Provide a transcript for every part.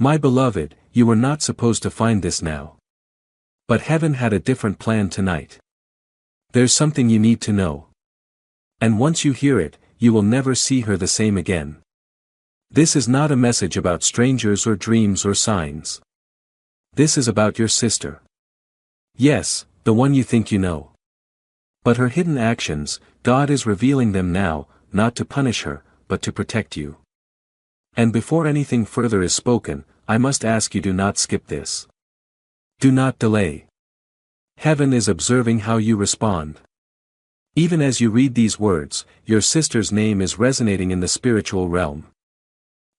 My beloved, you were not supposed to find this now. But heaven had a different plan tonight. There's something you need to know. And once you hear it, you will never see her the same again. This is not a message about strangers or dreams or signs. This is about your sister. Yes, the one you think you know. But her hidden actions, God is revealing them now, not to punish her, but to protect you. And before anything further is spoken, I must ask you, do not skip this. Do not delay. Heaven is observing how you respond. Even as you read these words, your sister's name is resonating in the spiritual realm.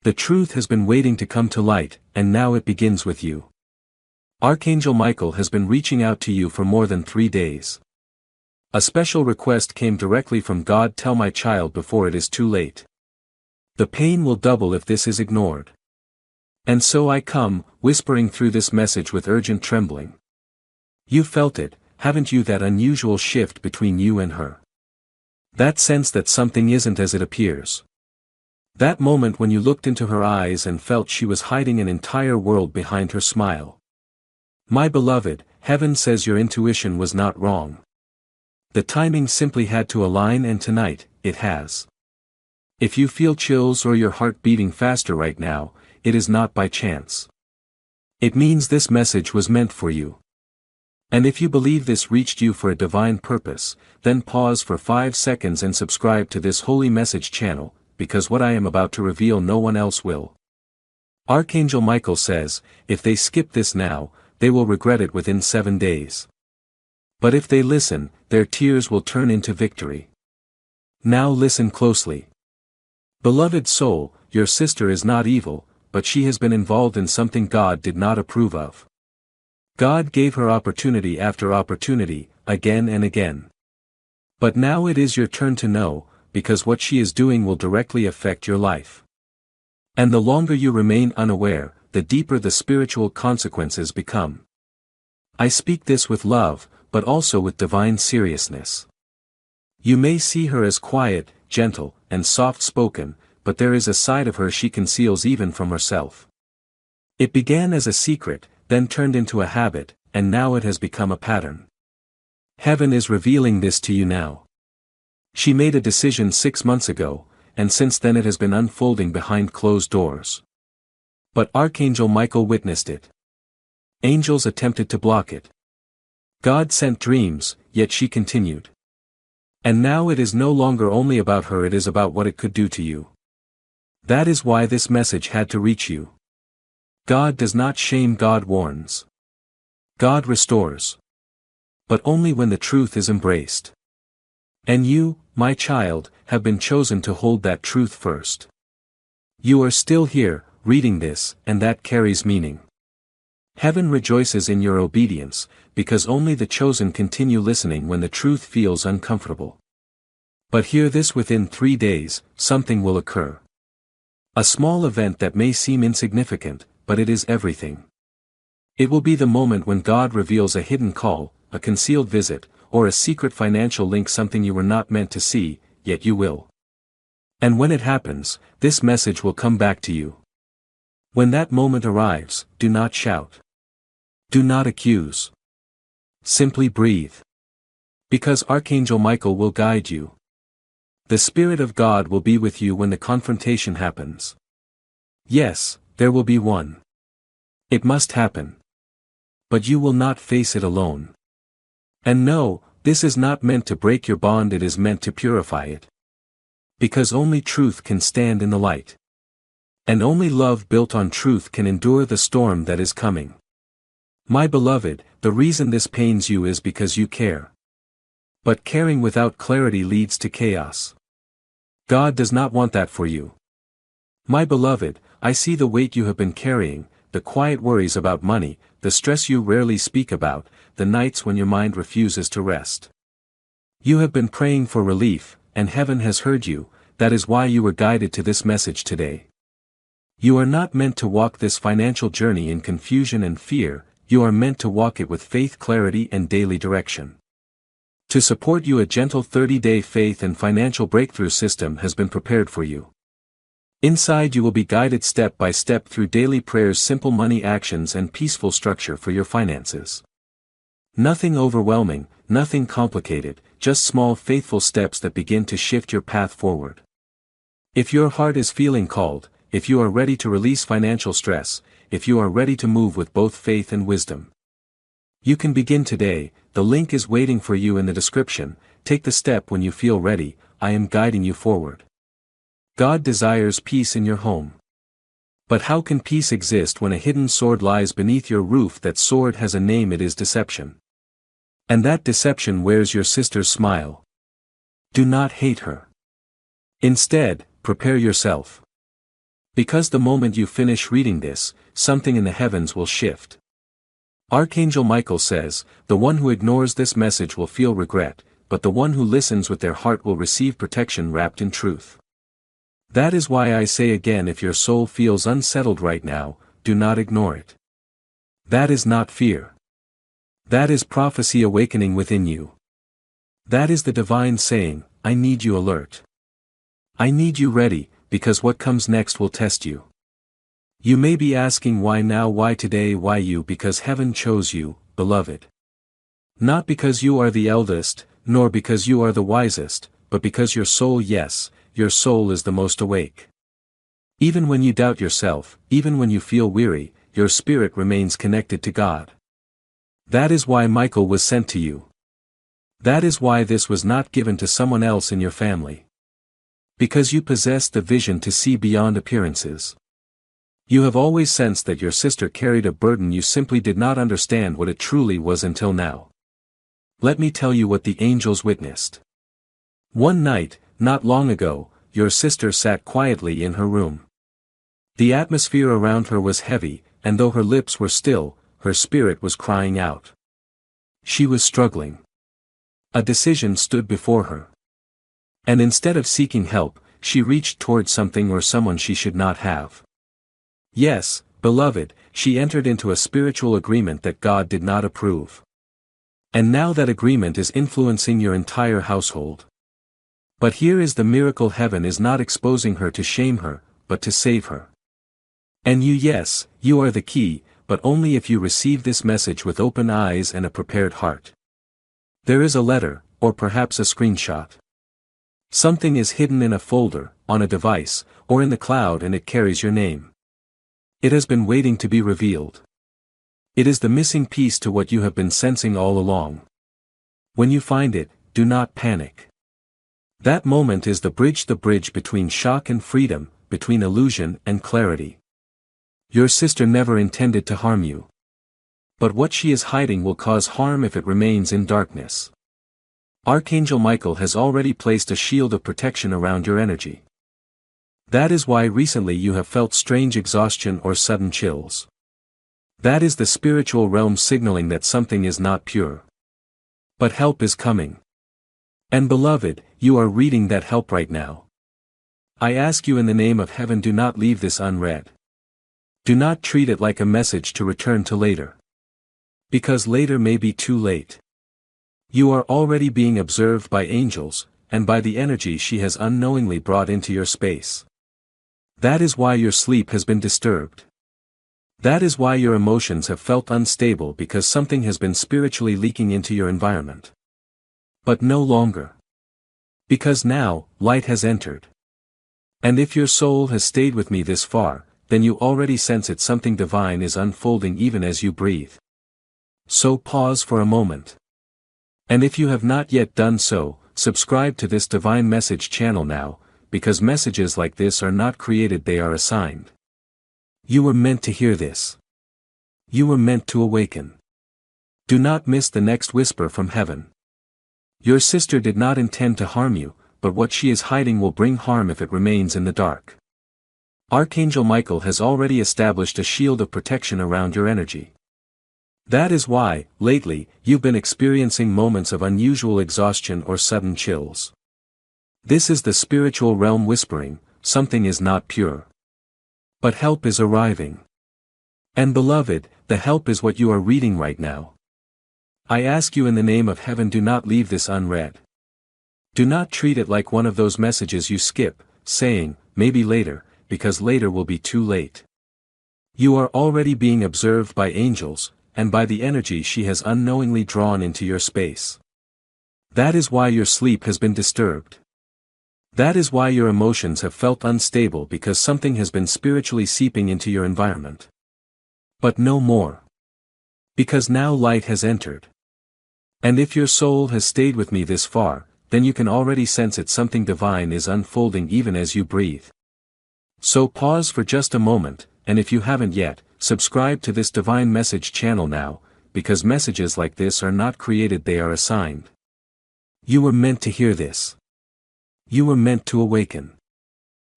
The truth has been waiting to come to light, and now it begins with you. Archangel Michael has been reaching out to you for more than 3 days. A special request came directly from God: tell my child before it is too late. The pain will double if this is ignored. And so I come, whispering through this message with urgent trembling. You felt it, haven't you, that unusual shift between you and her? That sense that something isn't as it appears. That moment when you looked into her eyes and felt she was hiding an entire world behind her smile. My beloved, heaven says your intuition was not wrong. The timing simply had to align, and tonight, it has. If you feel chills or your heart beating faster right now, it is not by chance. It means this message was meant for you. And if you believe this reached you for a divine purpose, then pause for 5 seconds and subscribe to this holy message channel, because what I am about to reveal no one else will. Archangel Michael says, if they skip this now, they will regret it within 7 days. But if they listen, their tears will turn into victory. Now listen closely. Beloved soul, your sister is not evil, but she has been involved in something God did not approve of. God gave her opportunity after opportunity, again and again. But now it is your turn to know, because what she is doing will directly affect your life. And the longer you remain unaware, the deeper the spiritual consequences become. I speak this with love, but also with divine seriousness. You may see her as quiet, gentle, and soft-spoken, but there is a side of her she conceals even from herself. It began as a secret, then turned into a habit, and now it has become a pattern. Heaven is revealing this to you now. She made a decision 6 months ago, and since then it has been unfolding behind closed doors. But Archangel Michael witnessed it. Angels attempted to block it. God sent dreams, yet she continued. And now it is no longer only about her, it is about what it could do to you. That is why this message had to reach you. God does not shame, God warns. God restores. But only when the truth is embraced. And you, my child, have been chosen to hold that truth first. You are still here, reading this, and that carries meaning. Heaven rejoices in your obedience, because only the chosen continue listening when the truth feels uncomfortable. But hear this: within 3 days, something will occur. A small event that may seem insignificant, but it is everything. It will be the moment when God reveals a hidden call, a concealed visit, or a secret financial link, something you were not meant to see, yet you will. And when it happens, this message will come back to you. When that moment arrives, do not shout. Do not accuse. Simply breathe. Because Archangel Michael will guide you. The Spirit of God will be with you when the confrontation happens. Yes, there will be one. It must happen. But you will not face it alone. And no, this is not meant to break your bond, it is meant to purify it. Because only truth can stand in the light. And only love built on truth can endure the storm that is coming. My beloved, the reason this pains you is because you care. But caring without clarity leads to chaos. God does not want that for you. My beloved, I see the weight you have been carrying, the quiet worries about money, the stress you rarely speak about, the nights when your mind refuses to rest. You have been praying for relief, and heaven has heard you. That is why you were guided to this message today. You are not meant to walk this financial journey in confusion and fear, you are meant to walk it with faith, clarity, and daily direction. To support you, a gentle 30-day faith and financial breakthrough system has been prepared for you. Inside you will be guided step by step through daily prayers, simple money actions and peaceful structure for your finances. Nothing overwhelming, nothing complicated, just small faithful steps that begin to shift your path forward. If your heart is feeling called, if you are ready to release financial stress, if you are ready to move with both faith and wisdom, you can begin today. The link is waiting for you in the description. Take the step when you feel ready. I am guiding you forward. God desires peace in your home. But how can peace exist when a hidden sword lies beneath your roof? That sword has a name, it is deception. And that deception wears your sister's smile. Do not hate her. Instead, prepare yourself. Because the moment you finish reading this, something in the heavens will shift. Archangel Michael says, the one who ignores this message will feel regret, but the one who listens with their heart will receive protection wrapped in truth. That is why I say again, if your soul feels unsettled right now, do not ignore it. That is not fear. That is prophecy awakening within you. That is the divine saying, I need you alert. I need you ready, because what comes next will test you. You may be asking, why now, why today, why you? Because heaven chose you, beloved. Not because you are the eldest, nor because you are the wisest, but because your soul, yes, your soul is the most awake. Even when you doubt yourself, even when you feel weary, your spirit remains connected to God. That is why Michael was sent to you. That is why this was not given to someone else in your family. Because you possess the vision to see beyond appearances. You have always sensed that your sister carried a burden, you simply did not understand what it truly was until now. Let me tell you what the angels witnessed. One night, not long ago, your sister sat quietly in her room. The atmosphere around her was heavy, and though her lips were still, her spirit was crying out. She was struggling. A decision stood before her. And instead of seeking help, she reached toward something or someone she should not have. Yes, beloved, she entered into a spiritual agreement that God did not approve. And now that agreement is influencing your entire household. But here is the miracle: heaven is not exposing her to shame her, but to save her. And you, yes, you are the key, but only if you receive this message with open eyes and a prepared heart. There is a letter, or perhaps a screenshot. Something is hidden in a folder, on a device, or in the cloud, and it carries your name. It has been waiting to be revealed. It is the missing piece to what you have been sensing all along. When you find it, do not panic. That moment is the bridge between shock and freedom, between illusion and clarity. Your sister never intended to harm you. But what she is hiding will cause harm if it remains in darkness. Archangel Michael has already placed a shield of protection around your energy. That is why recently you have felt strange exhaustion or sudden chills. That is the spiritual realm signaling that something is not pure. But help is coming. And beloved, you are reading that help right now. I ask you in the name of heaven, do not leave this unread. Do not treat it like a message to return to later. Because later may be too late. You are already being observed by angels, and by the energy she has unknowingly brought into your space. That is why your sleep has been disturbed. That is why your emotions have felt unstable, because something has been spiritually leaking into your environment. But no longer. Because now, light has entered. And if your soul has stayed with me this far, then you already sense it, something divine is unfolding even as you breathe. So pause for a moment. And if you have not yet done so, subscribe to this divine message channel now, because messages like this are not created, they are assigned. You were meant to hear this. You were meant to awaken. Do not miss the next whisper from heaven. Your sister did not intend to harm you, but what she is hiding will bring harm if it remains in the dark. Archangel Michael has already established a shield of protection around your energy. That is why, lately, you've been experiencing moments of unusual exhaustion or sudden chills. This is the spiritual realm whispering, something is not pure. But help is arriving. And beloved, the help is what you are reading right now. I ask you in the name of heaven, do not leave this unread. Do not treat it like one of those messages you skip, saying, maybe later, because later will be too late. You are already being observed by angels, and by the energy she has unknowingly drawn into your space. That is why your sleep has been disturbed. That is why your emotions have felt unstable, because something has been spiritually seeping into your environment. But no more. Because now light has entered. And if your soul has stayed with me this far, then you can already sense it, something divine is unfolding even as you breathe. So pause for just a moment, and if you haven't yet, subscribe to this divine message channel now, because messages like this are not created, they are assigned. You were meant to hear this. You were meant to awaken.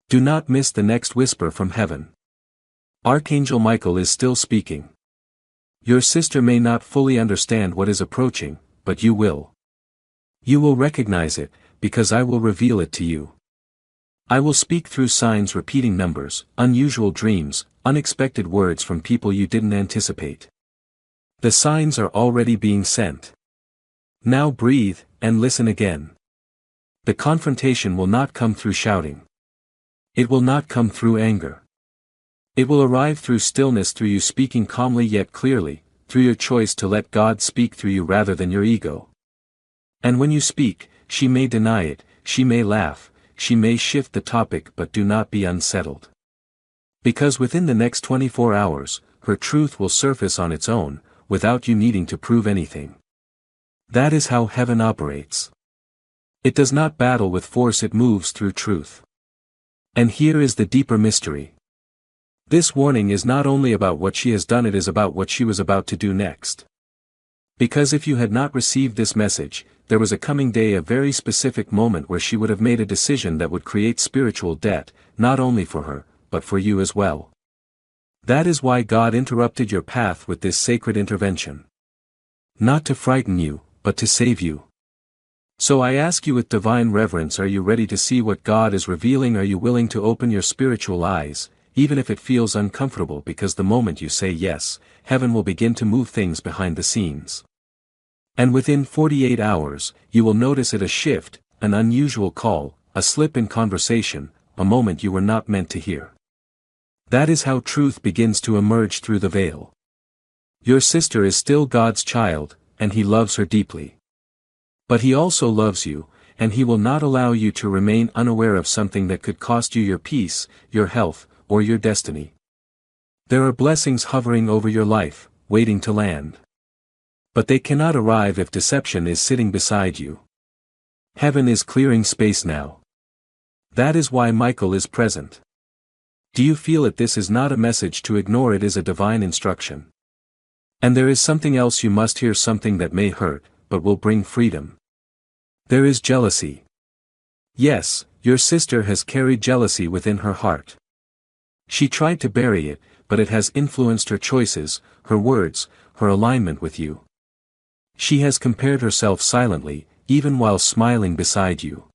Do not miss the next whisper from heaven. Archangel Michael is still speaking. Your sister may not fully understand what is approaching, but you will. You will recognize it, because I will reveal it to you. I will speak through signs, repeating numbers, unusual dreams, unexpected words from people you didn't anticipate. The signs are already being sent. Now breathe, and listen again. The confrontation will not come through shouting. It will not come through anger. It will arrive through stillness, through you speaking calmly yet clearly, through your choice to let God speak through you rather than your ego. And when you speak, she may deny it, she may laugh, she may shift the topic, but do not be unsettled. Because within the next 24 hours, her truth will surface on its own, without you needing to prove anything. That is how heaven operates. It does not battle with force, it moves through truth. And here is the deeper mystery. This warning is not only about what she has done, it is about what she was about to do next. Because if you had not received this message, there was a coming day, a very specific moment where she would have made a decision that would create spiritual debt, not only for her, but for you as well. That is why God interrupted your path with this sacred intervention. Not to frighten you, but to save you. So I ask you with divine reverence, are you ready to see what God is revealing? Are you willing to open your spiritual eyes, even if it feels uncomfortable? Because the moment you say yes, heaven will begin to move things behind the scenes. And within 48 hours, you will notice it, a shift, an unusual call, a slip in conversation, a moment you were not meant to hear. That is how truth begins to emerge through the veil. Your sister is still God's child, and He loves her deeply. But He also loves you, and He will not allow you to remain unaware of something that could cost you your peace, your health, or your destiny. There are blessings hovering over your life, waiting to land. But they cannot arrive if deception is sitting beside you. Heaven is clearing space now. That is why Michael is present. Do you feel it? This is not a message to ignore, it is a divine instruction. And there is something else you must hear, something that may hurt, but will bring freedom. There is jealousy. Yes, your sister has carried jealousy within her heart. She tried to bury it, but it has influenced her choices, her words, her alignment with you. She has compared herself silently, even while smiling beside you.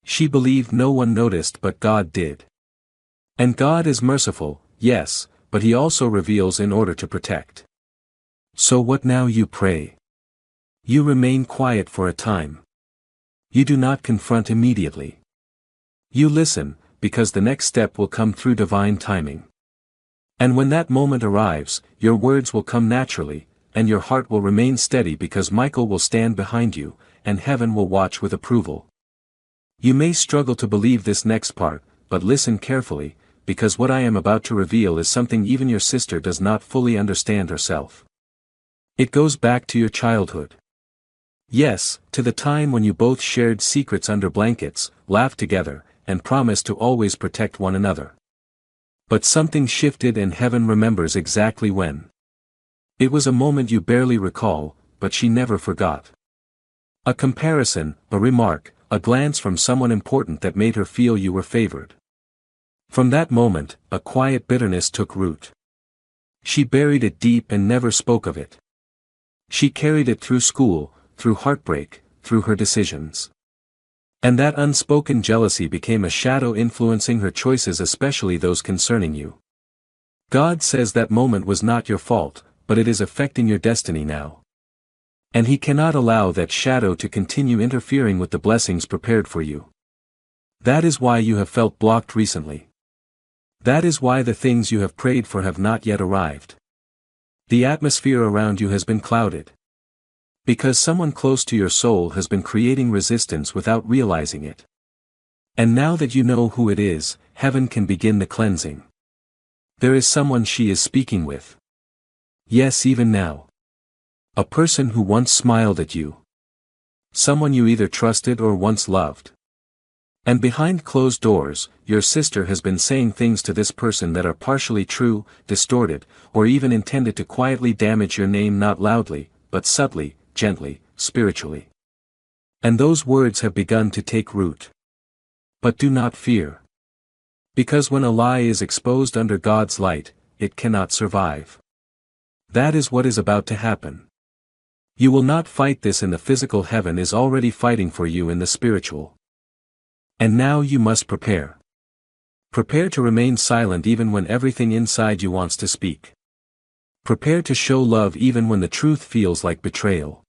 She believed no one noticed, but God did. And God is merciful, yes, but He also reveals in order to protect. So what now? You pray. You remain quiet for a time. You do not confront immediately. You listen, because the next step will come through divine timing. And when that moment arrives, your words will come naturally, and your heart will remain steady, because Michael will stand behind you, and heaven will watch with approval. You may struggle to believe this next part, but listen carefully, because what I am about to reveal is something even your sister does not fully understand herself. It goes back to your childhood. Yes, to the time when you both shared secrets under blankets, laughed together, and promised to always protect one another. But something shifted, and heaven remembers exactly when. It was a moment you barely recall, but she never forgot. A comparison, a remark, a glance from someone important that made her feel you were favored. From that moment, a quiet bitterness took root. She buried it deep and never spoke of it. She carried it through school, through heartbreak, through her decisions. And that unspoken jealousy became a shadow influencing her choices, especially those concerning you. God says that moment was not your fault, but it is affecting your destiny now. And He cannot allow that shadow to continue interfering with the blessings prepared for you. That is why you have felt blocked recently. That is why the things you have prayed for have not yet arrived. The atmosphere around you has been clouded. Because someone close to your soul has been creating resistance without realizing it. And now that you know who it is, heaven can begin the cleansing. There is someone she is speaking with. Yes, even now. A person who once smiled at you. Someone you either trusted or once loved. And behind closed doors, your sister has been saying things to this person that are partially true, distorted, or even intended to quietly damage your name, not loudly, but subtly, gently, spiritually. And those words have begun to take root. But do not fear. Because when a lie is exposed under God's light, it cannot survive. That is what is about to happen. You will not fight this in the physical, heaven is already fighting for you in the spiritual. And now you must prepare. Prepare to remain silent even when everything inside you wants to speak. Prepare to show love even when the truth feels like betrayal.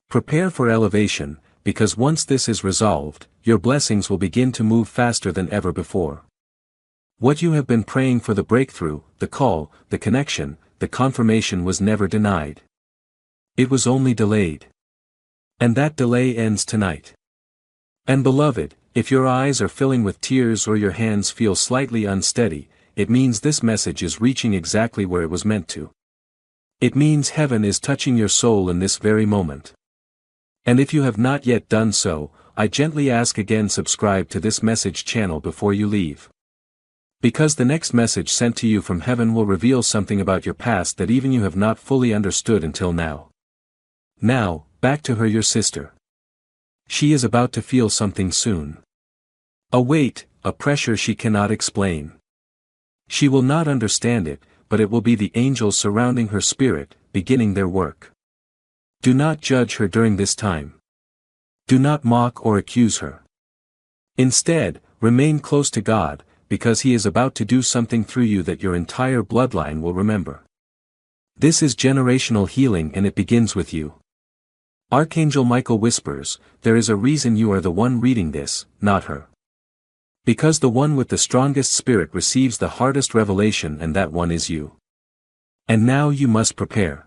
Prepare for elevation, because once this is resolved, your blessings will begin to move faster than ever before. What you have been praying for, the breakthrough, the call, the connection, the confirmation, was never denied. It was only delayed. And that delay ends tonight. And beloved, if your eyes are filling with tears or your hands feel slightly unsteady, it means this message is reaching exactly where it was meant to. It means heaven is touching your soul in this very moment. And if you have not yet done so, I gently ask again, subscribe to this message channel before you leave. Because the next message sent to you from heaven will reveal something about your past that even you have not fully understood until now. Now, back to her, your sister. She is about to feel something soon. A weight, a pressure she cannot explain. She will not understand it, but it will be the angels surrounding her spirit, beginning their work. Do not judge her during this time. Do not mock or accuse her. Instead, remain close to God, because He is about to do something through you that your entire bloodline will remember. This is generational healing, and it begins with you. Archangel Michael whispers, there is a reason you are the one reading this, not her. Because the one with the strongest spirit receives the hardest revelation, and that one is you. And now you must prepare.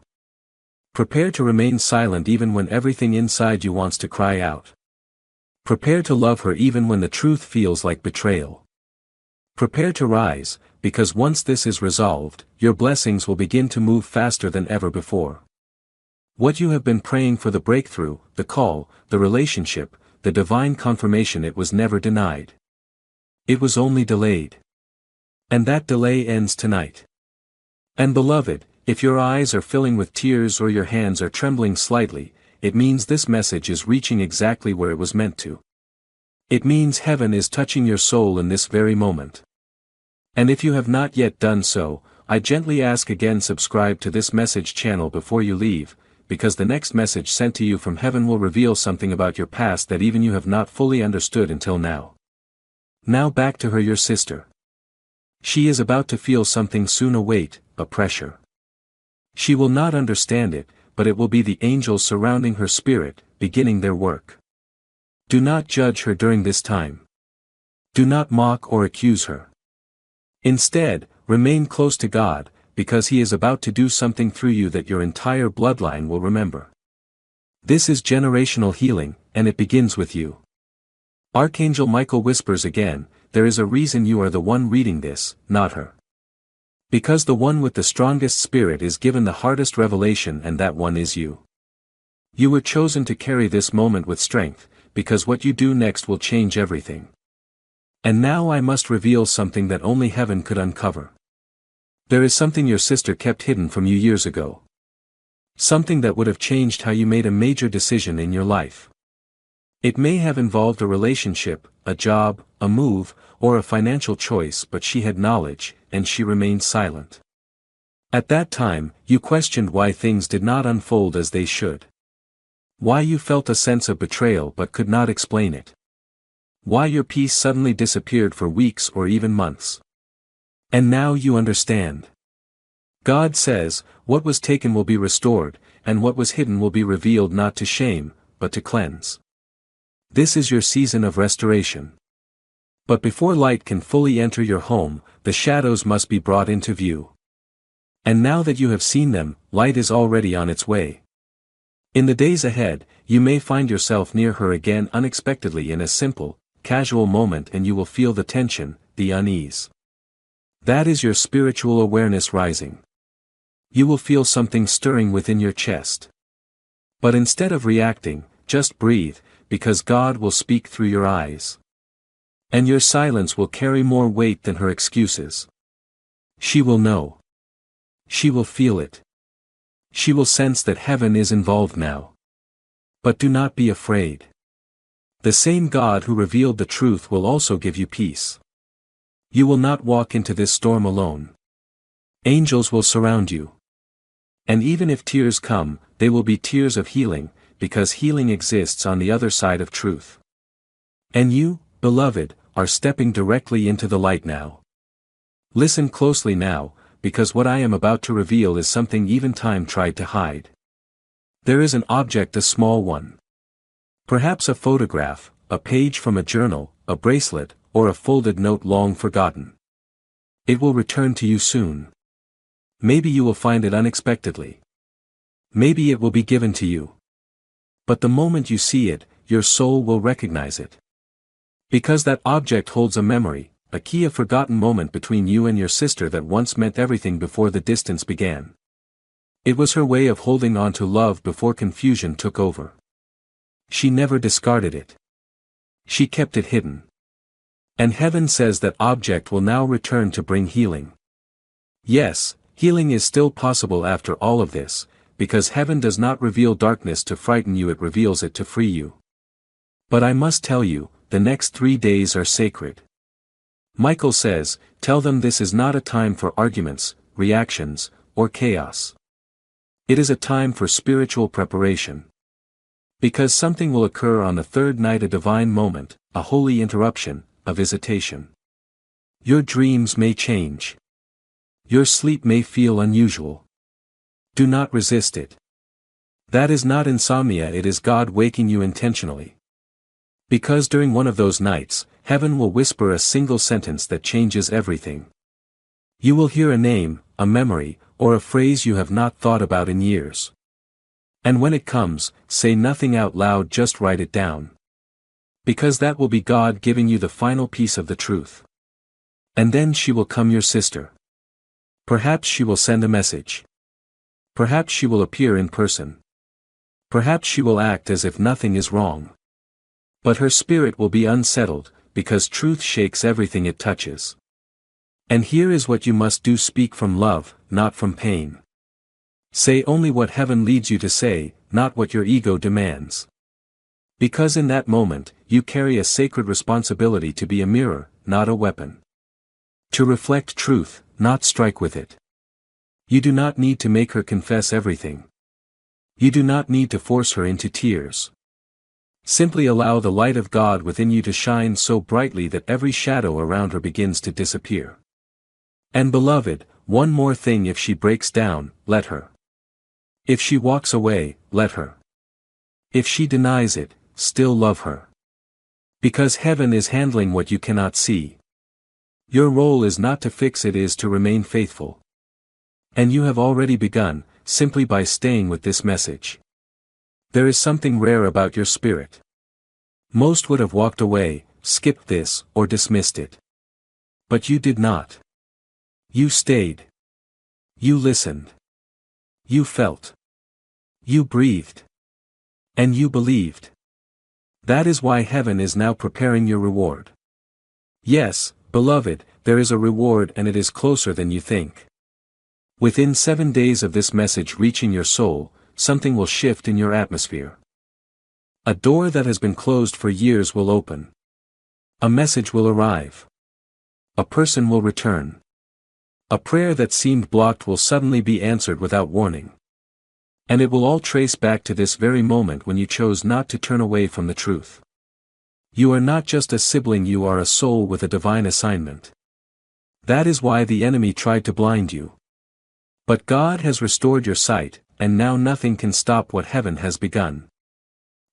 Prepare to remain silent even when everything inside you wants to cry out. Prepare to love her even when the truth feels like betrayal. Prepare to rise, because once this is resolved, your blessings will begin to move faster than ever before. What you have been praying for, the breakthrough, the call, the relationship, the divine confirmation, it was never denied. It was only delayed. And that delay ends tonight. And beloved, if your eyes are filling with tears or your hands are trembling slightly, it means this message is reaching exactly where it was meant to. It means heaven is touching your soul in this very moment. And if you have not yet done so, I gently ask again, subscribe to this message channel before you leave, because the next message sent to you from heaven will reveal something about your past that even you have not fully understood until now. Now back to her, your sister. She is about to feel something soon, a weight, a pressure. She will not understand it, but it will be the angels surrounding her spirit, beginning their work. Do not judge her during this time. Do not mock or accuse her. Instead, remain close to God, because He is about to do something through you that your entire bloodline will remember. This is generational healing, and it begins with you. Archangel Michael whispers again, there is a reason you are the one reading this, not her. Because the one with the strongest spirit is given the hardest revelation, and that one is you. You were chosen to carry this moment with strength, because what you do next will change everything. And now I must reveal something that only heaven could uncover. There is something your sister kept hidden from you years ago. Something that would have changed how you made a major decision in your life. It may have involved a relationship, a job, a move, or a financial choice, but she had knowledge, and she remained silent. At that time, you questioned why things did not unfold as they should. Why you felt a sense of betrayal but could not explain it. Why your peace suddenly disappeared for weeks or even months. And now you understand. God says, what was taken will be restored, and what was hidden will be revealed, not to shame, but to cleanse. This is your season of restoration. But before light can fully enter your home, the shadows must be brought into view. And now that you have seen them, light is already on its way. In the days ahead, you may find yourself near her again unexpectedly in a simple, casual moment, and you will feel the tension, the unease. That is your spiritual awareness rising. You will feel something stirring within your chest. But instead of reacting, just breathe, because God will speak through your eyes. And your silence will carry more weight than her excuses. She will know. She will feel it. She will sense that heaven is involved now. But do not be afraid. The same God who revealed the truth will also give you peace. You will not walk into this storm alone. Angels will surround you. And even if tears come, they will be tears of healing, because healing exists on the other side of truth. And you, beloved, are stepping directly into the light now. Listen closely now, because what I am about to reveal is something even time tried to hide. There is an object, a small one. Perhaps a photograph, a page from a journal, a bracelet, or a folded note long forgotten. It will return to you soon. Maybe you will find it unexpectedly. Maybe it will be given to you. But the moment you see it, your soul will recognize it. Because that object holds a memory, a key, a forgotten moment between you and your sister that once meant everything before the distance began. It was her way of holding on to love before confusion took over. She never discarded it. She kept it hidden. And heaven says that object will now return to bring healing. Yes, healing is still possible after all of this, because heaven does not reveal darkness to frighten you, it reveals it to free you. But I must tell you, the next 3 days are sacred. Michael says, tell them this is not a time for arguments, reactions, or chaos. It is a time for spiritual preparation. Because something will occur on the third night, a divine moment, a holy interruption, a visitation. Your dreams may change. Your sleep may feel unusual. Do not resist it. That is not insomnia, it is God waking you intentionally. Because during one of those nights, heaven will whisper a single sentence that changes everything. You will hear a name, a memory, or a phrase you have not thought about in years. And when it comes, say nothing out loud, just write it down. Because that will be God giving you the final piece of the truth. And then she will come, your sister. Perhaps she will send a message. Perhaps she will appear in person. Perhaps she will act as if nothing is wrong. But her spirit will be unsettled, because truth shakes everything it touches. And here is what you must do: speak from love, not from pain. Say only what heaven leads you to say, not what your ego demands. Because in that moment, you carry a sacred responsibility to be a mirror, not a weapon. To reflect truth, not strike with it. You do not need to make her confess everything. You do not need to force her into tears. Simply allow the light of God within you to shine so brightly that every shadow around her begins to disappear. And beloved, one more thing: if she breaks down, let her. If she walks away, let her. If she denies it, still love her. Because heaven is handling what you cannot see. Your role is not to fix it, is to remain faithful. And you have already begun, simply by staying with this message. There is something rare about your spirit. Most would have walked away, skipped this, or dismissed it. But you did not. You stayed. You listened. You felt. You breathed. And you believed. That is why heaven is now preparing your reward. Yes, beloved, there is a reward, and it is closer than you think. Within 7 days of this message reaching your soul, something will shift in your atmosphere. A door that has been closed for years will open. A message will arrive. A person will return. A prayer that seemed blocked will suddenly be answered without warning. And it will all trace back to this very moment when you chose not to turn away from the truth. You are not just a sibling, you are a soul with a divine assignment. That is why the enemy tried to blind you. But God has restored your sight, and now nothing can stop what heaven has begun.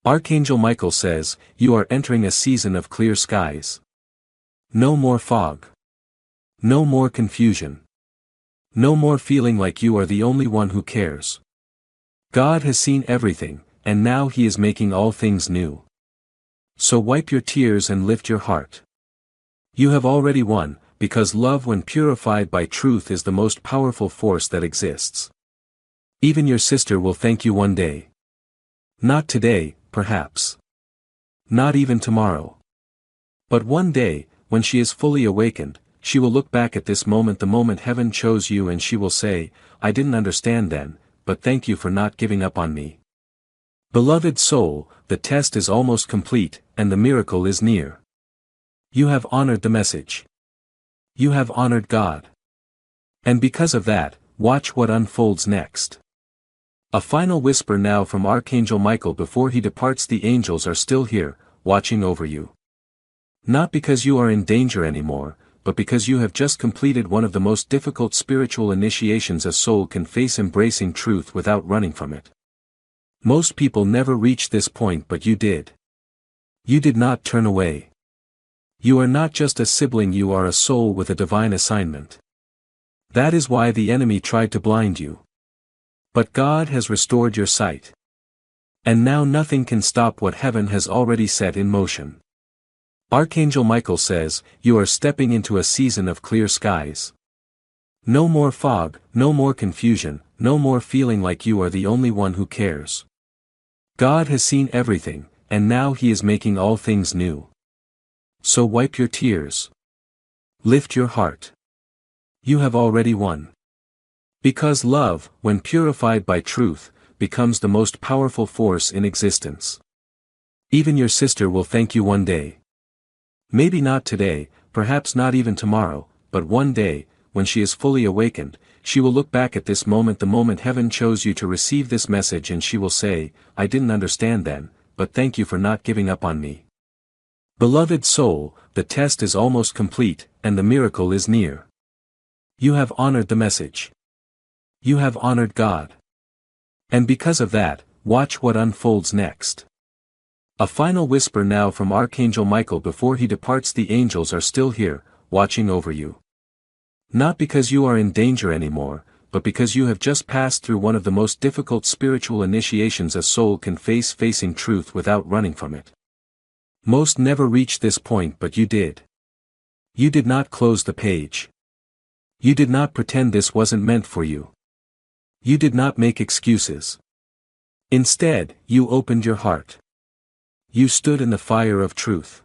Archangel Michael says, you are entering a season of clear skies. No more fog. No more confusion. No more feeling like you are the only one who cares. God has seen everything, and now He is making all things new. So wipe your tears and lift your heart. You have already won, because love when purified by truth is the most powerful force that exists. Even your sister will thank you one day. Not today, perhaps. Not even tomorrow. But one day, when she is fully awakened, she will look back at this moment, the moment heaven chose you, and she will say, "I didn't understand then, but thank you for not giving up on me." Beloved soul, the test is almost complete, and the miracle is near. You have honored the message. You have honored God. And because of that, watch what unfolds next. A final whisper now from Archangel Michael before he departs. The angels are still here, watching over you. Not because you are in danger anymore, but because you have just completed one of the most difficult spiritual initiations a soul can face, embracing truth without running from it. Most people never reach this point, but you did. You did not turn away. You are not just a sibling, you are a soul with a divine assignment. That is why the enemy tried to blind you. But God has restored your sight. And now nothing can stop what heaven has already set in motion. Archangel Michael says, you are stepping into a season of clear skies. No more fog, no more confusion, no more feeling like you are the only one who cares. God has seen everything, and now He is making all things new. So wipe your tears. Lift your heart. You have already won. Because love, when purified by truth, becomes the most powerful force in existence. Even your sister will thank you one day. Maybe not today, perhaps not even tomorrow, but one day, when she is fully awakened, she will look back at this moment, the moment heaven chose you to receive this message, and she will say, "I didn't understand then, but thank you for not giving up on me." Beloved soul, the test is almost complete, and the miracle is near. You have honored the message. You have honored God. And because of that, watch what unfolds next. A final whisper now from Archangel Michael before he departs. The angels are still here, watching over you. Not because you are in danger anymore, but because you have just passed through one of the most difficult spiritual initiations a soul can face, facing truth without running from it. Most never reach this point, but you did. You did not close the page. You did not pretend this wasn't meant for you. You did not make excuses. Instead, you opened your heart. You stood in the fire of truth.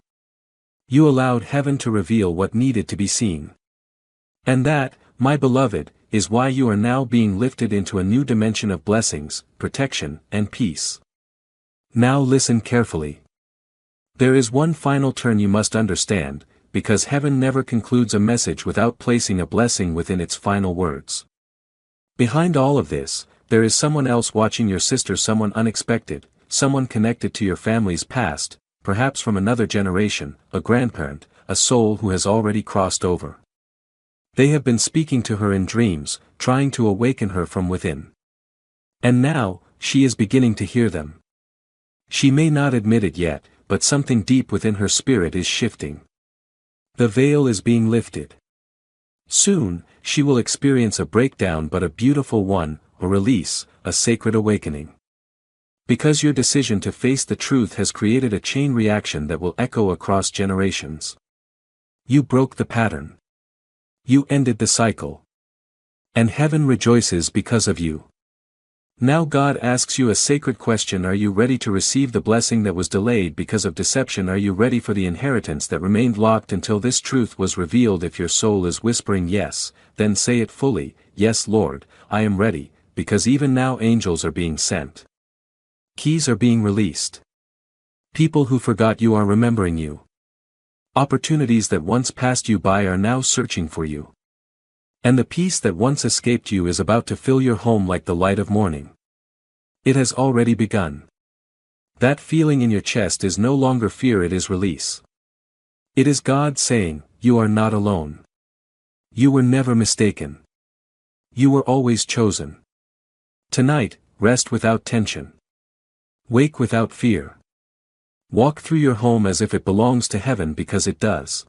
You allowed heaven to reveal what needed to be seen. And that, my beloved, is why you are now being lifted into a new dimension of blessings, protection, and peace. Now listen carefully. There is one final turn you must understand, because heaven never concludes a message without placing a blessing within its final words. Behind all of this, there is someone else watching, your sister, someone unexpected, someone connected to your family's past, perhaps from another generation, a grandparent, a soul who has already crossed over. They have been speaking to her in dreams, trying to awaken her from within. And now, she is beginning to hear them. She may not admit it yet, but something deep within her spirit is shifting. The veil is being lifted. Soon, she will experience a breakdown, but a beautiful one, a release, a sacred awakening. Because your decision to face the truth has created a chain reaction that will echo across generations. You broke the pattern. You ended the cycle. And heaven rejoices because of you. Now God asks you a sacred question: are you ready to receive the blessing that was delayed because of deception? Are you ready for the inheritance that remained locked until this truth was revealed? If your soul is whispering yes, then say it fully, "Yes, Lord, I am ready," because even now angels are being sent. Keys are being released. People who forgot you are remembering you. Opportunities that once passed you by are now searching for you. And the peace that once escaped you is about to fill your home like the light of morning. It has already begun. That feeling in your chest is no longer fear, it is release. It is God saying, "You are not alone. You were never mistaken. You were always chosen." Tonight, rest without tension. Wake without fear. Walk through your home as if it belongs to heaven, because it does.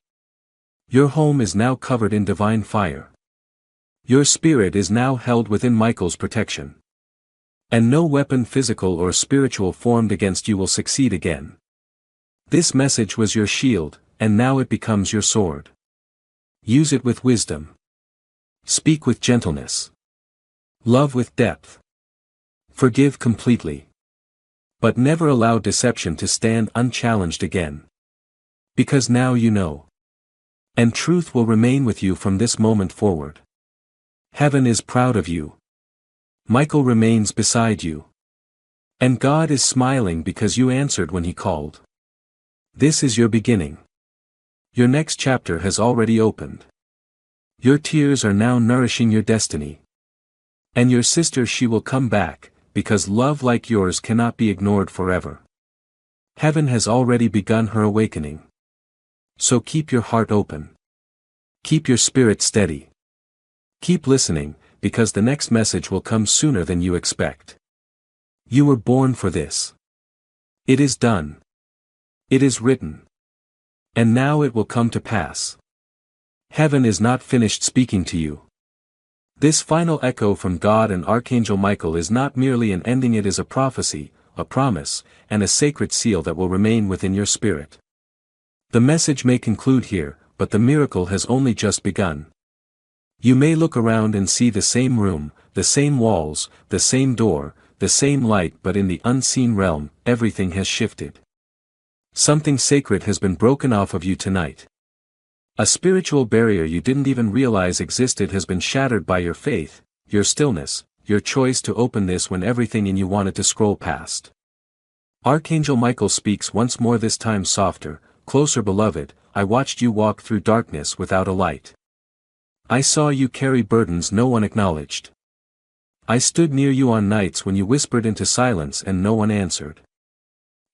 Your home is now covered in divine fire. Your spirit is now held within Michael's protection. And no weapon physical or spiritual formed against you will succeed again. This message was your shield, and now it becomes your sword. Use it with wisdom. Speak with gentleness. Love with depth. Forgive completely. But never allow deception to stand unchallenged again. Because now you know. And truth will remain with you from this moment forward. Heaven is proud of you. Michael remains beside you. And God is smiling because you answered when He called. This is your beginning. Your next chapter has already opened. Your tears are now nourishing your destiny. And your sister, she will come back, because love like yours cannot be ignored forever. Heaven has already begun her awakening. So keep your heart open. Keep your spirit steady. Keep listening, because the next message will come sooner than you expect. You were born for this. It is done. It is written. And now it will come to pass. Heaven is not finished speaking to you. This final echo from God and Archangel Michael is not merely an ending, it is a prophecy, a promise, and a sacred seal that will remain within your spirit. The message may conclude here, but the miracle has only just begun. You may look around and see the same room, the same walls, the same door, the same light, but in the unseen realm, everything has shifted. Something sacred has been broken off of you tonight. A spiritual barrier you didn't even realize existed has been shattered by your faith, your stillness, your choice to open this when everything in you wanted to scroll past. Archangel Michael speaks once more, this time softer, closer. Beloved, I watched you walk through darkness without a light. I saw you carry burdens no one acknowledged. I stood near you on nights when you whispered into silence and no one answered.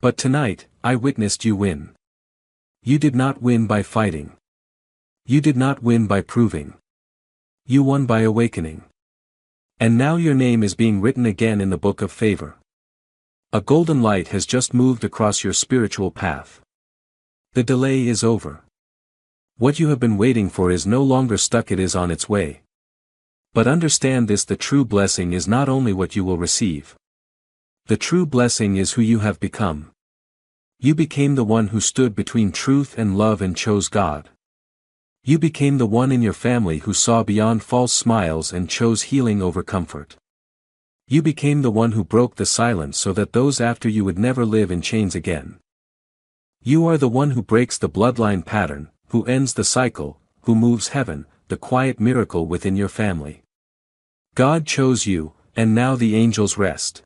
But tonight, I witnessed you win. You did not win by fighting. You did not win by proving. You won by awakening. And now your name is being written again in the book of favor. A golden light has just moved across your spiritual path. The delay is over. What you have been waiting for is no longer stuck, it is on its way. But understand this, the true blessing is not only what you will receive. The true blessing is who you have become. You became the one who stood between truth and love and chose God. You became the one in your family who saw beyond false smiles and chose healing over comfort. You became the one who broke the silence so that those after you would never live in chains again. You are the one who breaks the bloodline pattern, who ends the cycle, who moves heaven, the quiet miracle within your family. God chose you, and now the angels rest.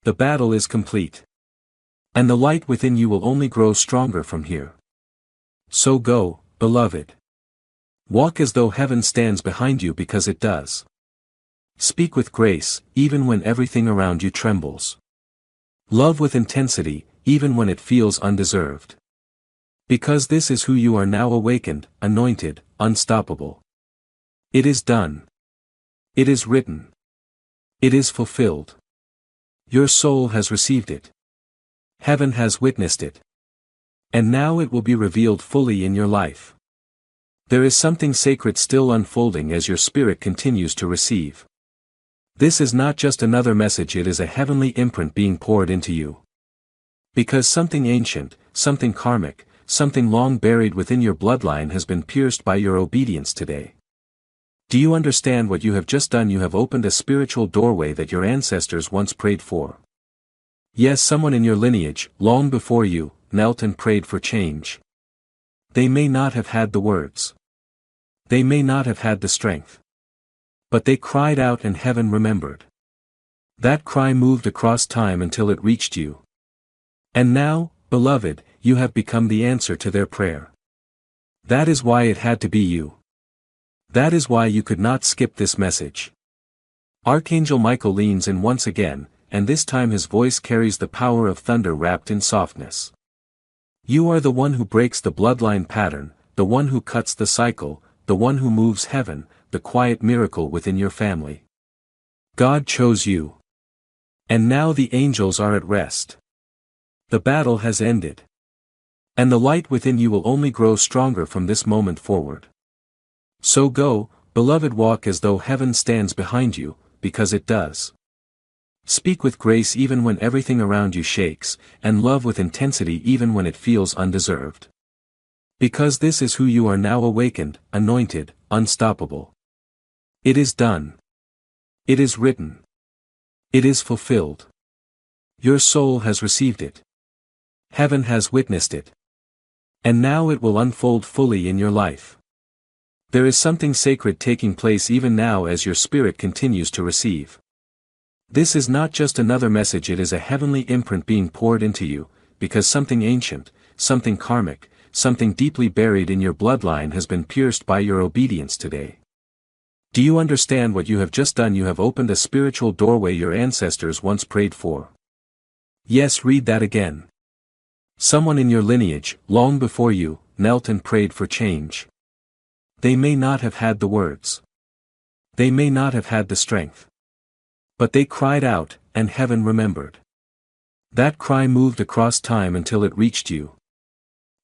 The battle is complete. And the light within you will only grow stronger from here. So go, beloved. Walk as though heaven stands behind you, because it does. Speak with grace, even when everything around you trembles. Love with intensity, even when it feels undeserved. Because this is who you are now, awakened, anointed, unstoppable. It is done. It is written. It is fulfilled. Your soul has received it. Heaven has witnessed it. And now it will be revealed fully in your life. There is something sacred still unfolding as your spirit continues to receive. This is not just another message, it is a heavenly imprint being poured into you. Because something ancient, something karmic, something long buried within your bloodline has been pierced by your obedience today. Do you understand what you have just done? You have opened a spiritual doorway that your ancestors once prayed for. Yes, someone in your lineage, long before you, knelt and prayed for change. They may not have had the words. They may not have had the strength. But they cried out and heaven remembered. That cry moved across time until it reached you. And now, beloved, you have become the answer to their prayer. That is why it had to be you. That is why you could not skip this message. Archangel Michael leans in once again, and this time his voice carries the power of thunder wrapped in softness. You are the one who breaks the bloodline pattern, the one who cuts the cycle, the one who moves heaven, the quiet miracle within your family. God chose you. And now the angels are at rest. The battle has ended. And the light within you will only grow stronger from this moment forward. So go, beloved, walk as though heaven stands behind you, because it does. Speak with grace even when everything around you shakes, and love with intensity even when it feels undeserved. Because this is who you are now, awakened, anointed, unstoppable. It is done. It is written. It is fulfilled. Your soul has received it. Heaven has witnessed it. And now it will unfold fully in your life. There is something sacred taking place even now as your spirit continues to receive. This is not just another message, it is a heavenly imprint being poured into you, because something ancient, something karmic, something deeply buried in your bloodline has been pierced by your obedience today. Do you understand what you have just done? You have opened a spiritual doorway your ancestors once prayed for. Yes, read that again. Someone in your lineage, long before you, knelt and prayed for change. They may not have had the words. They may not have had the strength. But they cried out, and heaven remembered. That cry moved across time until it reached you.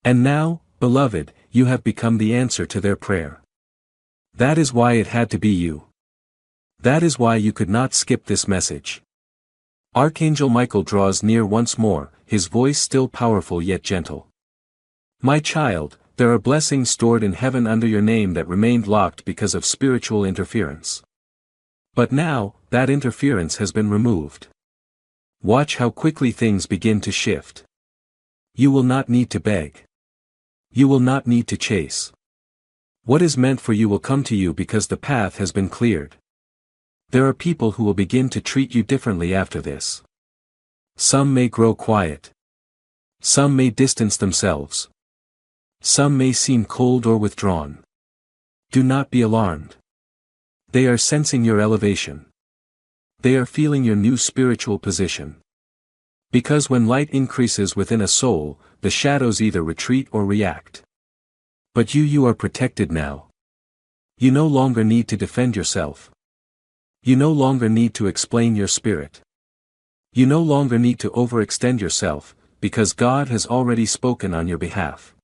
And now, beloved, you have become the answer to their prayer. That is why it had to be you. That is why you could not skip this message. Archangel Michael draws near once more, his voice still powerful yet gentle. My child, there are blessings stored in heaven under your name that remained locked because of spiritual interference. But now, that interference has been removed. Watch how quickly things begin to shift. You will not need to beg. You will not need to chase. What is meant for you will come to you because the path has been cleared. There are people who will begin to treat you differently after this. Some may grow quiet. Some may distance themselves. Some may seem cold or withdrawn. Do not be alarmed. They are sensing your elevation. They are feeling your new spiritual position. Because when light increases within a soul, the shadows either retreat or react. But you are protected now. You no longer need to defend yourself. You no longer need to explain your spirit. You no longer need to overextend yourself, because God has already spoken on your behalf.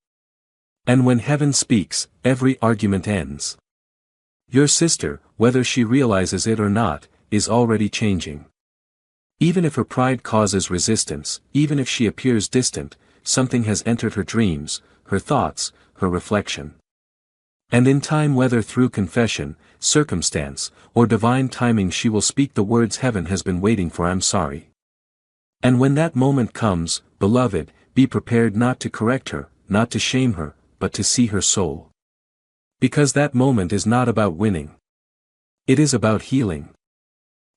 And when heaven speaks, every argument ends. Your sister, whether she realizes it or not, is already changing. Even if her pride causes resistance, even if she appears distant, something has entered her dreams, her thoughts, her reflection. And in time, whether through confession, circumstance, or divine timing, she will speak the words heaven has been waiting for: I'm sorry. And when that moment comes, beloved, be prepared not to correct her, not to shame her, but to see her soul. Because that moment is not about winning. It is about healing.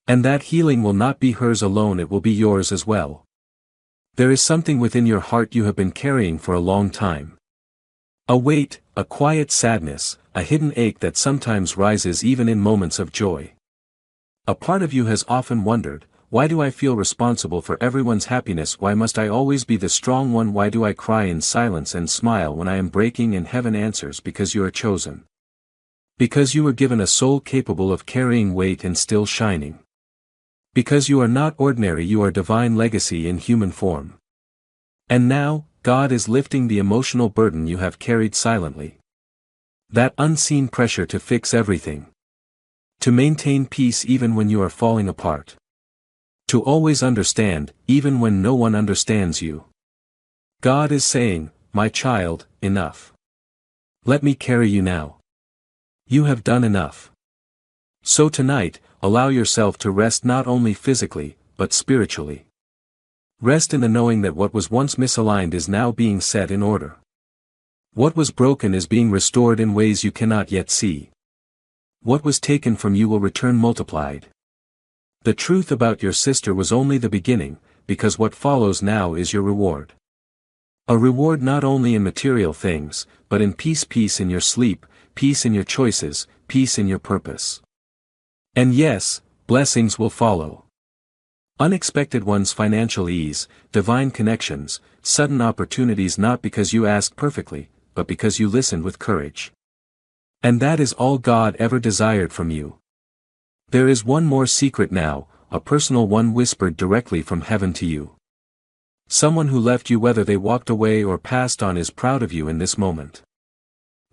And that healing will not be hers alone, it will be yours as well. There is something within your heart you have been carrying for a long time. A weight, a quiet sadness, a hidden ache that sometimes rises even in moments of joy. A part of you has often wondered, why do I feel responsible for everyone's happiness? Why must I always be the strong one? Why do I cry in silence and smile when I am breaking? And heaven answers: because you are chosen. Because you were given a soul capable of carrying weight and still shining. Because you are not ordinary, you are divine legacy in human form. And now, God is lifting the emotional burden you have carried silently. That unseen pressure to fix everything. To maintain peace even when you are falling apart. To always understand, even when no one understands you. God is saying, my child, enough. Let me carry you now. You have done enough. So tonight, allow yourself to rest, not only physically, but spiritually. Rest in the knowing that what was once misaligned is now being set in order. What was broken is being restored in ways you cannot yet see. What was taken from you will return multiplied. The truth about your sister was only the beginning, because what follows now is your reward. A reward not only in material things, but in peace. Peace in your sleep, peace in your choices, peace in your purpose. And yes, blessings will follow. Unexpected ones: financial ease, divine connections, sudden opportunities, not because you asked perfectly, but because you listened with courage. And that is all God ever desired from you. There is one more secret now, a personal one whispered directly from heaven to you. Someone who left you, whether they walked away or passed on, is proud of you in this moment.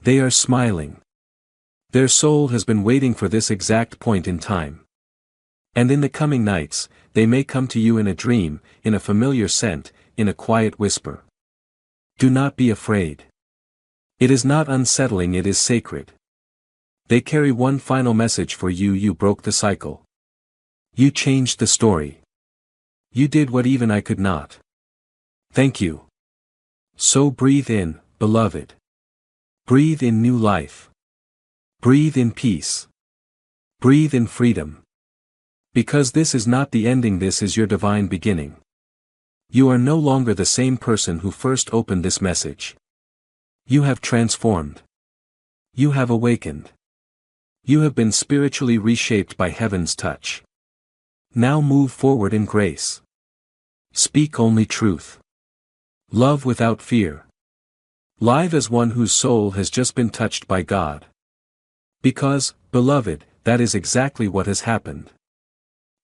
They are smiling. Their soul has been waiting for this exact point in time. And in the coming nights, they may come to you in a dream, in a familiar scent, in a quiet whisper. Do not be afraid. It is not unsettling, it is sacred. They carry one final message for you: you broke the cycle. You changed the story. You did what even I could not. Thank you. So breathe in, beloved. Breathe in new life. Breathe in peace. Breathe in freedom. Because this is not the ending, this is your divine beginning. You are no longer the same person who first opened this message. You have transformed. You have awakened. You have been spiritually reshaped by heaven's touch. Now move forward in grace. Speak only truth. Love without fear. Live as one whose soul has just been touched by God. Because, beloved, that is exactly what has happened.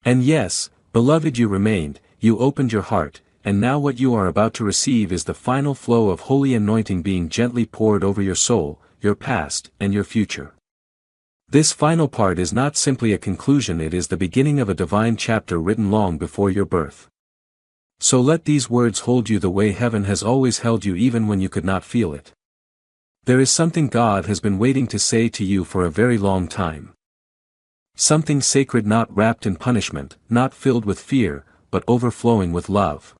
And yes, beloved, you remained, you opened your heart, and now what you are about to receive is the final flow of holy anointing being gently poured over your soul, your past, and your future. This final part is not simply a conclusion, it is the beginning of a divine chapter written long before your birth. So let these words hold you the way heaven has always held you, even when you could not feel it. There is something God has been waiting to say to you for a very long time. Something sacred, not wrapped in punishment, not filled with fear, but overflowing with love.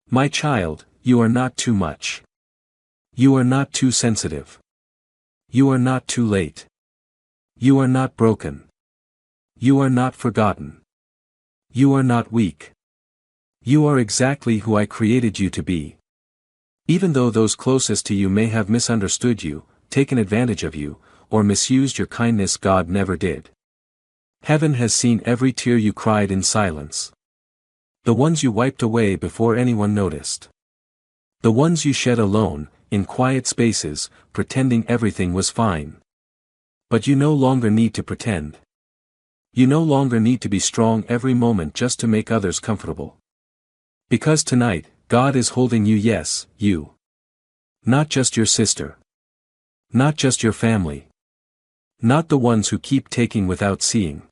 My child, you are not too much. You are not too sensitive. You are not too late. You are not broken. You are not forgotten. You are not weak. You are exactly who I created you to be. Even though those closest to you may have misunderstood you, taken advantage of you, or misused your kindness, God never did. Heaven has seen every tear you cried in silence. The ones you wiped away before anyone noticed. The ones you shed alone, in quiet spaces, pretending everything was fine. But you no longer need to pretend. You no longer need to be strong every moment just to make others comfortable. Because tonight, God is holding you, yes, you. Not just your sister. Not just your family. Not the ones who keep taking without seeing.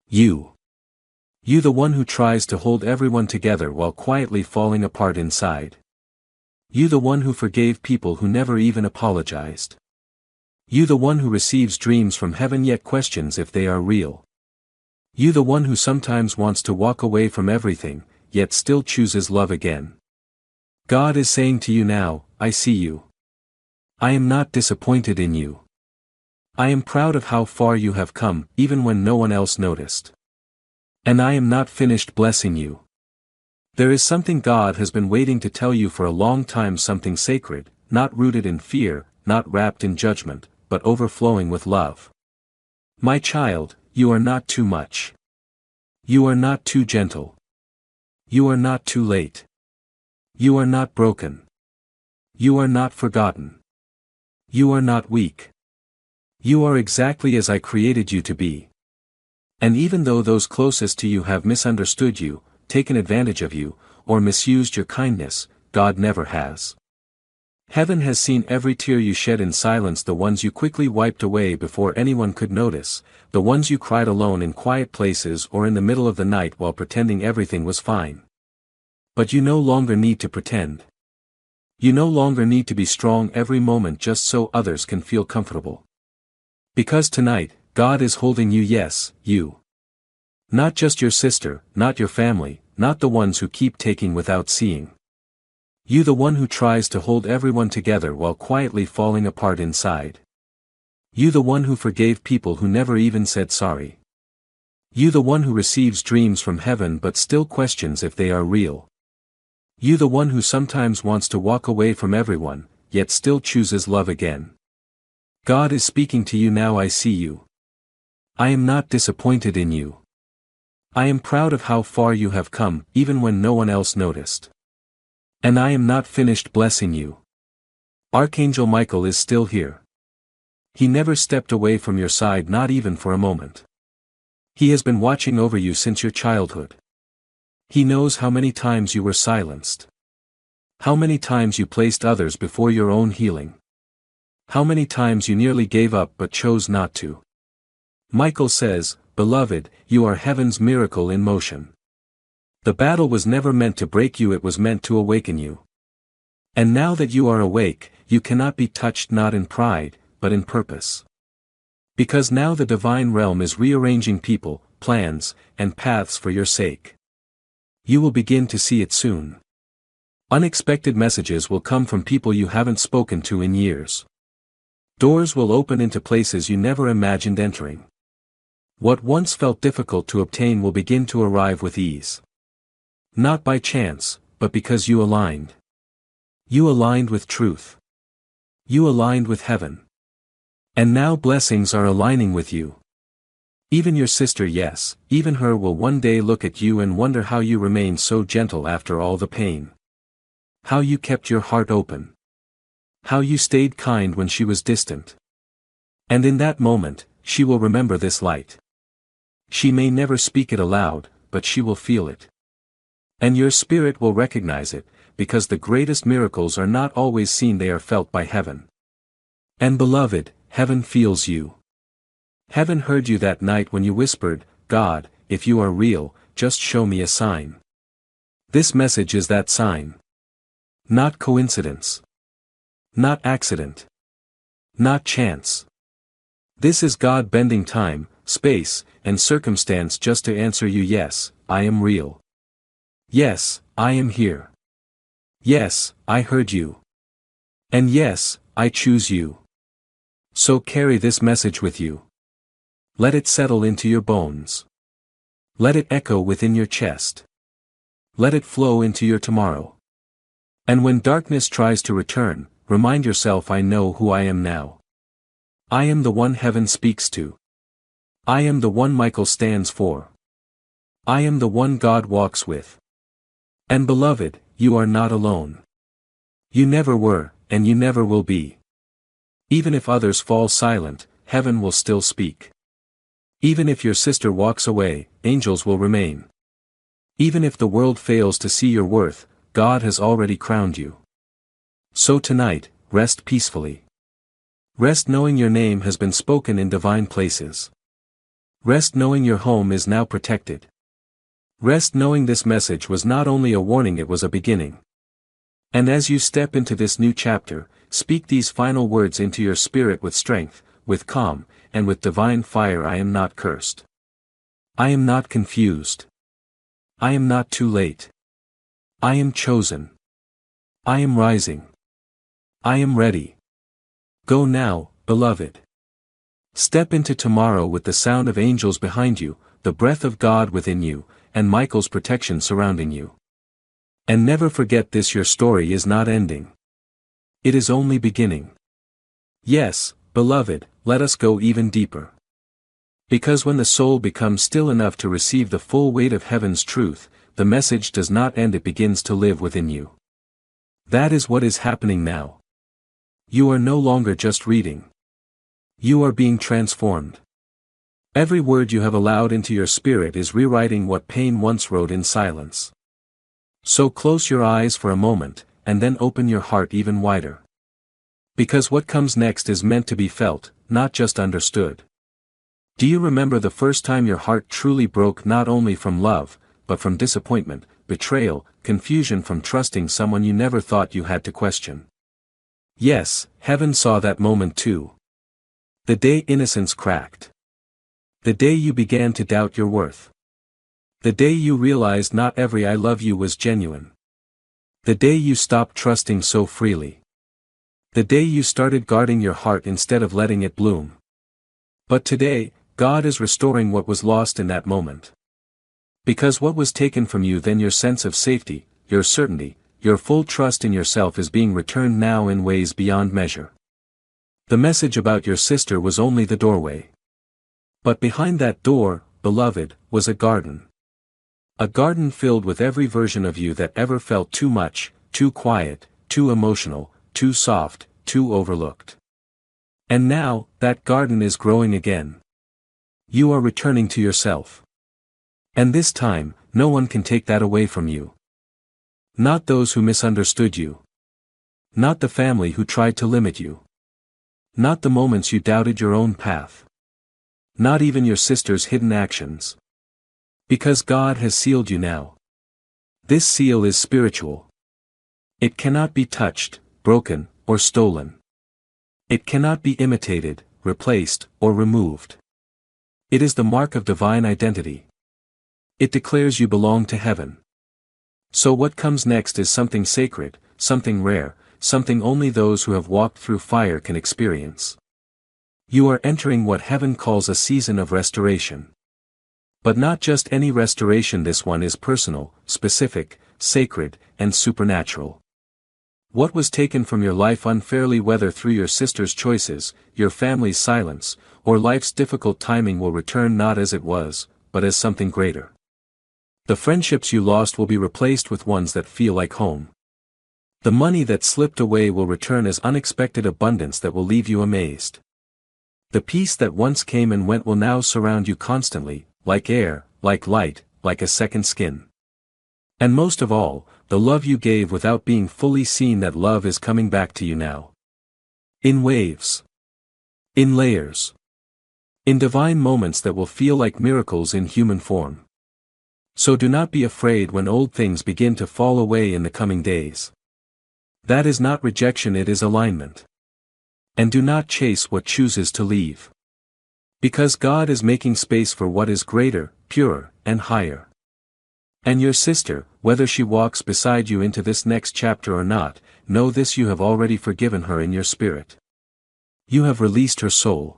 You. You, the one who tries to hold everyone together while quietly falling apart inside. You, the one who forgave people who never even apologized. You, the one who receives dreams from heaven yet questions if they are real. You, the one who sometimes wants to walk away from everything, yet still chooses love again. God is saying to you now, I see you. I am not disappointed in you. I am proud of how far you have come, even when no one else noticed. And I am not finished blessing you. There is something God has been waiting to tell you for a long time, something sacred, not rooted in fear, not wrapped in judgment, but overflowing with love. My child, you are not too much. You are not too gentle. You are not too late. You are not broken. You are not forgotten. You are not weak. You are exactly as I created you to be. And even though those closest to you have misunderstood you, taken advantage of you, or misused your kindness, God never has. Heaven has seen every tear you shed in silence, the ones you quickly wiped away before anyone could notice, the ones you cried alone in quiet places or in the middle of the night while pretending everything was fine. But you no longer need to pretend. You no longer need to be strong every moment just so others can feel comfortable. Because tonight, God is holding you, yes, you. Not just your sister, not your family, not the ones who keep taking without seeing. You, the one who tries to hold everyone together while quietly falling apart inside. You, the one who forgave people who never even said sorry. You, the one who receives dreams from heaven but still questions if they are real. You, the one who sometimes wants to walk away from everyone, yet still chooses love again. God is speaking to you now, I see you. I am not disappointed in you. I am proud of how far you have come, even when no one else noticed. And I am not finished blessing you. Archangel Michael is still here. He never stepped away from your side, not even for a moment. He has been watching over you since your childhood. He knows how many times you were silenced. How many times you placed others before your own healing. How many times you nearly gave up but chose not to. Michael says, "Beloved, you are heaven's miracle in motion." The battle was never meant to break you, it was meant to awaken you. And now that you are awake, you cannot be touched not in pride, but in purpose. Because now the divine realm is rearranging people, plans, and paths for your sake. You will begin to see it soon. Unexpected messages will come from people you haven't spoken to in years. Doors will open into places you never imagined entering. What once felt difficult to obtain will begin to arrive with ease. Not by chance, but because you aligned. You aligned with truth. You aligned with heaven. And now blessings are aligning with you. Even your sister, yes, even her will one day look at you and wonder how you remained so gentle after all the pain. How you kept your heart open. How you stayed kind when she was distant. And in that moment, she will remember this light. She may never speak it aloud, but she will feel it. And your spirit will recognize it, because the greatest miracles are not always seen, they are felt by heaven. And beloved, heaven feels you. Heaven heard you that night when you whispered, "God, if you are real, just show me a sign." This message is that sign. Not coincidence. Not accident. Not chance. This is God bending time, space, and circumstance just to answer you, yes, I am real. Yes, I am here. Yes, I heard you. And yes, I choose you. So carry this message with you. Let it settle into your bones. Let it echo within your chest. Let it flow into your tomorrow. And when darkness tries to return, remind yourself, I know who I am now. I am the one heaven speaks to. I am the one Michael stands for. I am the one God walks with. And beloved, you are not alone. You never were, and you never will be. Even if others fall silent, heaven will still speak. Even if your sister walks away, angels will remain. Even if the world fails to see your worth, God has already crowned you. So tonight, rest peacefully. Rest knowing your name has been spoken in divine places. Rest knowing your home is now protected. Rest knowing this message was not only a warning, it was a beginning. And as you step into this new chapter, speak these final words into your spirit with strength, with calm, and with divine fire. I am not cursed. I am not confused. I am not too late. I am chosen. I am rising. I am ready. Go now, beloved. Step into tomorrow with the sound of angels behind you, the breath of God within you, and Michael's protection surrounding you. And never forget this: your story is not ending. It is only beginning. Yes, beloved, let us go even deeper. Because when the soul becomes still enough to receive the full weight of heaven's truth, the message does not end, it begins to live within you. That is what is happening now. You are no longer just reading. You are being transformed. Every word you have allowed into your spirit is rewriting what pain once wrote in silence. So close your eyes for a moment, and then open your heart even wider. Because what comes next is meant to be felt, not just understood. Do you remember the first time your heart truly broke, not only from love, but from disappointment, betrayal, confusion, from trusting someone you never thought you had to question? Yes, heaven saw that moment too. The day innocence cracked. The day you began to doubt your worth. The day you realized not every "I love you" was genuine. The day you stopped trusting so freely. The day you started guarding your heart instead of letting it bloom. But today, God is restoring what was lost in that moment. Because what was taken from you then, your sense of safety, your certainty, your full trust in yourself, is being returned now in ways beyond measure. The message about your sister was only the doorway. But behind that door, beloved, was a garden. A garden filled with every version of you that ever felt too much, too quiet, too emotional, too soft, too overlooked. And now, that garden is growing again. You are returning to yourself. And this time, no one can take that away from you. Not those who misunderstood you. Not the family who tried to limit you. Not the moments you doubted your own path. Not even your sister's hidden actions. Because God has sealed you now. This seal is spiritual. It cannot be touched, broken, or stolen. It cannot be imitated, replaced, or removed. It is the mark of divine identity. It declares you belong to heaven. So what comes next is something sacred, something rare, something only those who have walked through fire can experience. You are entering what heaven calls a season of restoration. But not just any restoration, this one is personal, specific, sacred, and supernatural. What was taken from your life unfairly, whether through your sister's choices, your family's silence, or life's difficult timing, will return not as it was, but as something greater. The friendships you lost will be replaced with ones that feel like home. The money that slipped away will return as unexpected abundance that will leave you amazed. The peace that once came and went will now surround you constantly, like air, like light, like a second skin. And most of all, the love you gave without being fully seen, that love is coming back to you now. In waves. In layers. In divine moments that will feel like miracles in human form. So do not be afraid when old things begin to fall away in the coming days. That is not rejection, it is alignment. And do not chase what chooses to leave. Because God is making space for what is greater, purer, and higher. And your sister, whether she walks beside you into this next chapter or not, know this: you have already forgiven her in your spirit. You have released her soul.